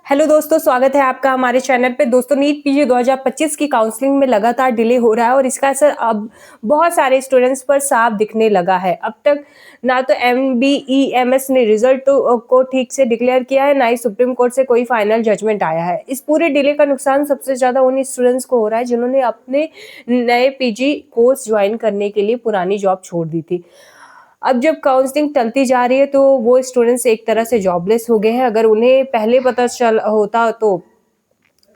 Hello दोस्तों, स्वागत है आपका हमारे चैनल पे। दोस्तों, नीट पीजी 2025 की काउंसलिंग में लगातार डिले हो रहा है और इसका असर अब बहुत सारे स्टूडेंट्स पर साफ दिखने लगा है। अब तक ना तो एमबीईएमएस ने रिजल्ट को ठीक से डिक्लेयर किया है, ना ही सुप्रीम कोर्ट से कोई फाइनल जजमेंट आया है। इस पूरे डिले का नुकसान सबसे ज्यादा उन स्टूडेंट्स को हो रहा है जिन्होंने अपने नए पीजी कोर्स ज्वाइन करने के लिए पुरानी जॉब छोड़ दी थी। अब जब काउंसलिंग टलती जा रही है तो वो स्टूडेंट्स एक तरह से जॉबलेस हो गए हैं। अगर उन्हें पहले पता चल होता तो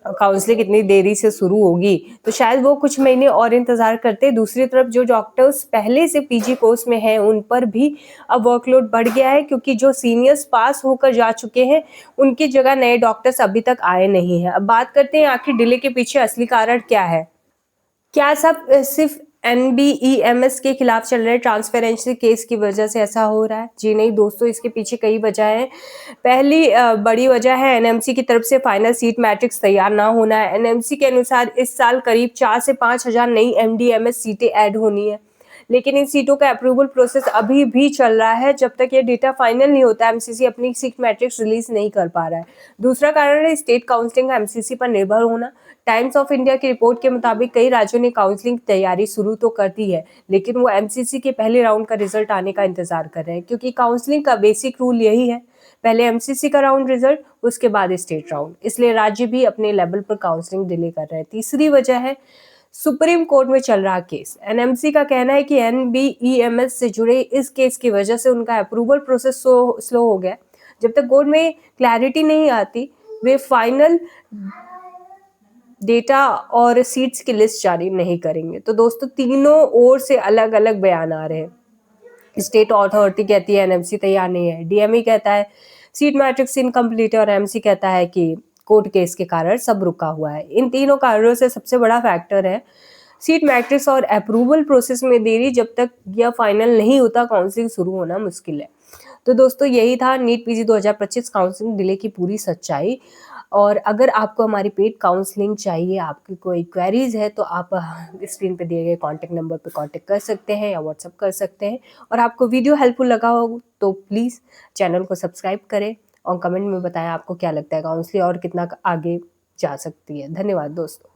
काउंसलिंग इतनी देरी से शुरू होगी तो शायद वो कुछ महीने और इंतजार करते। दूसरी तरफ जो डॉक्टर्स पहले से पीजी कोर्स में हैं उन पर भी अब वर्कलोड बढ़ गया है, क्योंकि जो सीनियर्स पास होकर जा चुके हैं उनकी जगह नए डॉक्टर्स अभी तक आए नहीं हैं। अब बात करते हैं आखिर डिले के पीछे असली कारण क्या है। क्या सब सिर्फ एनबीईएमएस के खिलाफ चल रहे ट्रांसपेरेंसी केस की वजह से ऐसा हो रहा है? जी नहीं दोस्तों, इसके पीछे कई वजह हैं। पहली बड़ी वजह है एनएमसी की तरफ से फाइनल सीट मैट्रिक्स तैयार ना होना है। एनएमसी के अनुसार इस साल करीब 4 से 5 हजार नई एमडीएमएस सीटें ऐड होनी है, लेकिन इन सीटों का अप्रूवल प्रोसेस अभी भी चल रहा है। जब तक ये डेटा फाइनल नहीं होता, एमसीसी अपनी सीट मैट्रिक्स रिलीज नहीं कर पा रहा है। दूसरा कारण है स्टेट काउंसलिंग का एमसीसी पर निर्भर होना। टाइम्स ऑफ इंडिया की रिपोर्ट के मुताबिक कई राज्यों ने काउंसलिंग की तैयारी शुरू तो कर दी है, लेकिन वो एमसीसी के पहले राउंड का रिजल्ट आने का इंतजार कर रहे हैं, क्योंकि काउंसलिंग का बेसिक रूल यही है, पहले एमसीसी का राउंड रिजल्ट, उसके बाद स्टेट राउंड। इसलिए राज्य भी अपने लेवल पर काउंसलिंग डिले कर रहे हैं। तीसरी वजह है सुप्रीम कोर्ट में चल रहा केस। एनएमसी का कहना है कि एनबीईएमएस से जुड़े इस केस की वजह से उनका अप्रूवल प्रोसेस स्लो हो गया। जब तक कोर्ट में क्लैरिटी नहीं आती, वे फाइनल डेटा और सीट्स की लिस्ट जारी नहीं करेंगे। तो दोस्तों, तीनों ओर से अलग अलग बयान आ रहे हैं। स्टेट अथॉरिटी कहती है एनएमसी तैयार नहीं है, डीएमई कहता है सीट मैट्रिक्स इनकम्प्लीट है, और एमसी कहता है कि कोर्ट केस के कारण सब रुका हुआ है। इन तीनों कारणों से सबसे बड़ा फैक्टर है सीट मैट्रिक्स और अप्रूवल प्रोसेस में देरी। जब तक यह फाइनल नहीं होता, काउंसलिंग शुरू होना मुश्किल है। तो दोस्तों, यही था नीट पीजी 2025 काउंसलिंग डिले की पूरी सच्चाई। और अगर आपको हमारी पेड काउंसलिंग चाहिए, आपकी कोई क्वेरीज है, तो आप स्क्रीन पे दिए गए कॉन्टैक्ट नंबर पे कॉन्टैक्ट कर सकते हैं या व्हाट्सअप कर सकते हैं। और आपको वीडियो हेल्पफुल लगा हो तो प्लीज़ चैनल को सब्सक्राइब करें और कमेंट में बताएं आपको क्या लगता है काउंसलिंग और कितना आगे जा सकती है। धन्यवाद दोस्तों।